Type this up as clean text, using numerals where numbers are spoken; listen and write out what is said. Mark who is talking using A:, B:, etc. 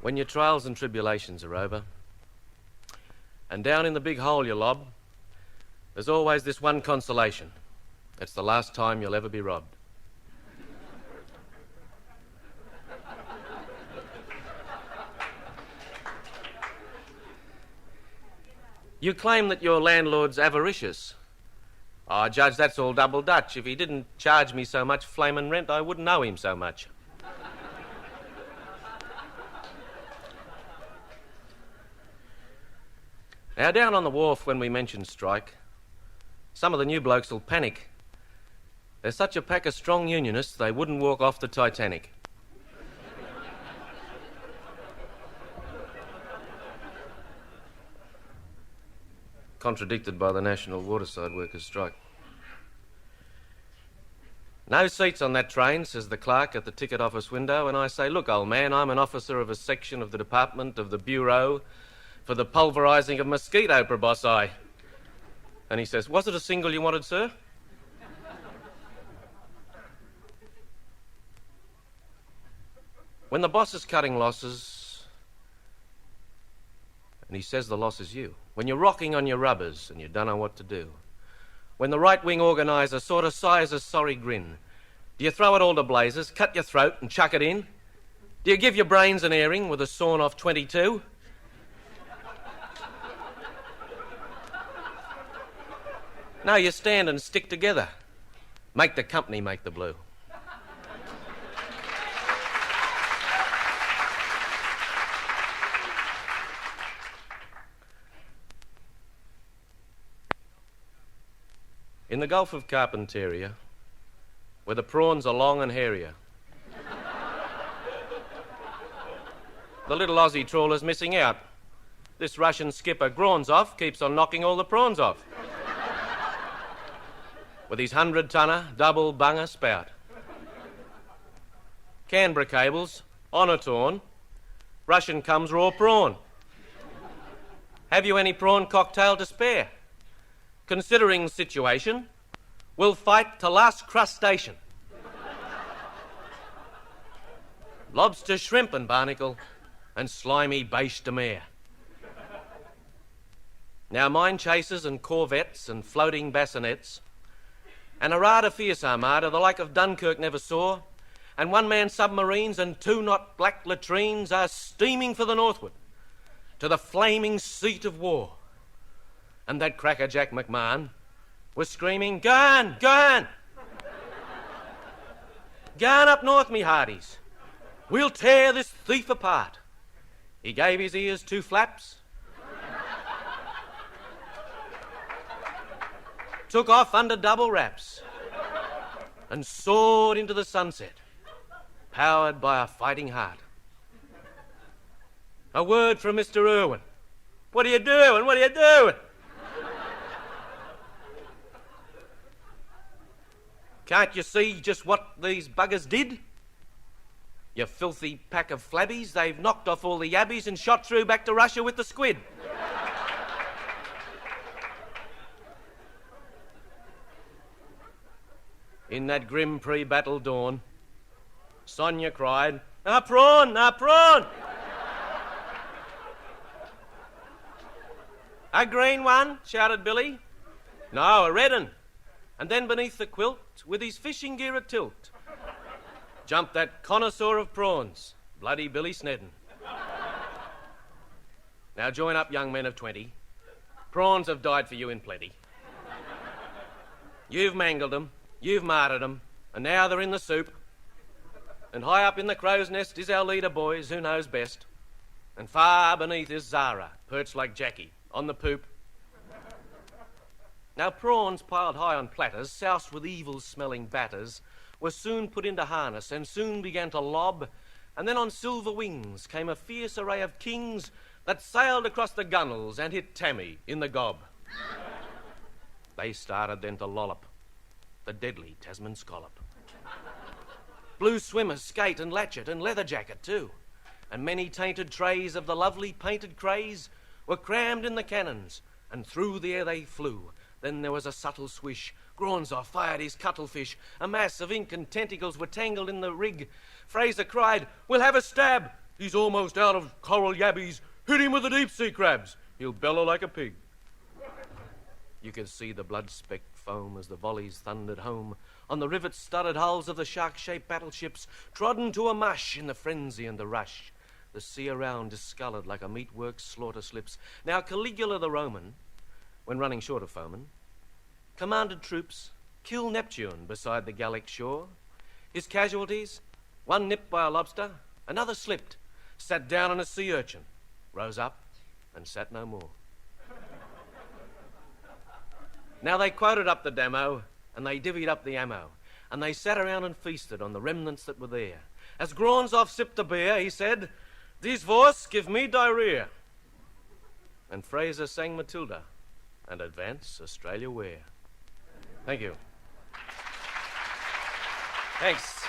A: When your trials and tribulations are over, and down in the big hole you lob, there's always this one consolation. It's the last time you'll ever be robbed. You claim that your landlord's avaricious. Oh, Judge, that's all double Dutch. If he didn't charge me so much flamin' rent, I wouldn't owe him so much. Now, down on the wharf when we mention strike, some of the new blokes will panic. They're such a pack of strong unionists, they wouldn't walk off the Titanic. Contradicted by the National Waterside Workers' Strike. No seats on that train, says the clerk at the ticket office window, and I say, look, old man, I'm an officer of a section of the Department of the Bureau for the Pulverising of Mosquito Proboscis. And he says, was it a single you wanted, sir? When the boss is cutting losses, and he says the loss is you, when you're rocking on your rubbers and you don't know what to do, when the right-wing organiser sort of sighs a sorry grin, do you throw it all to blazes, cut your throat and chuck it in? Do you give your brains an airing with a sawn-off 22? No, you stand and stick together. Make the company make the blue. In the Gulf of Carpentaria, where the prawns are long and hairier, the little Aussie trawler's missing out. This Russian skipper, Gronzov, keeps on knocking all the prawns off with his 100-tonner double bunger spout. Canberra cables, honour torn, Russian comes raw prawn. Have you any prawn cocktail to spare? Considering situation, we'll fight to last crustacean. Lobster, shrimp and barnacle and slimy bêche de mer. Now mine chasers and corvettes and floating bassinets and a rather fierce armada the like of Dunkirk never saw, and one-man submarines and 2-knot black latrines are steaming for the northward to the flaming seat of war. And that cracker Jack McMahon was screaming, "Go on, go on! Go on up north, me hearties. We'll tear this thief apart." He gave his ears 2 flaps, took off under double wraps, and soared into the sunset, powered by a fighting heart. A word from Mr. Irwin. What are you doing? What are you doing? Can't you see just what these buggers did? You filthy pack of flabbies, they've knocked off all the yabbies and shot through back to Russia with the squid. In that grim pre-battle dawn, Sonia cried, "A prawn, a prawn!" "A green one," shouted Billy. "No, a red one." And then beneath the quilt, with his fishing gear at tilt, jumped that connoisseur of prawns, bloody Billy Snedden. Now join up, young men of 20. Prawns have died for you in plenty. You've mangled them, you've martyred them, and now they're in the soup. And high up in the crow's nest is our leader, boys, who knows best. And far beneath is Zara, perched like Jackie, on the poop. Now prawns piled high on platters, soused with evil-smelling batters, were soon put into harness and soon began to lob, and then on silver wings came a fierce array of kings that sailed across the gunnels and hit Tammy in the gob. They started then to lollop, the deadly Tasman scallop. Blue swimmers, skate and latchet and leather jacket too, and many tainted trays of the lovely painted craze were crammed in the cannons, and through the air they flew. Then there was a subtle swish. Gronzov fired his cuttlefish. A mass of ink and tentacles were tangled in the rig. Fraser cried, "We'll have a stab!" He's almost out of coral yabbies. Hit him with the deep-sea crabs. He'll bellow like a pig. You could see the blood-specked foam as the volleys thundered home on the rivet-studded hulls of the shark-shaped battleships, trodden to a mush in the frenzy and the rush. The sea around discoloured like a meatworks slaughter slips. Now Caligula the Roman, when running short of foemen, commanded troops kill Neptune beside the Gallic shore. His casualties, one nipped by a lobster, another slipped, sat down on a sea urchin, rose up and sat no more. Now they quoted up the demo and they divvied up the ammo, and they sat around and feasted on the remnants that were there. As Gronzoff sipped the beer, he said, "These Vos give me diarrhea." And Fraser sang Matilda and Advance Australia Ware. Thank you. Thanks.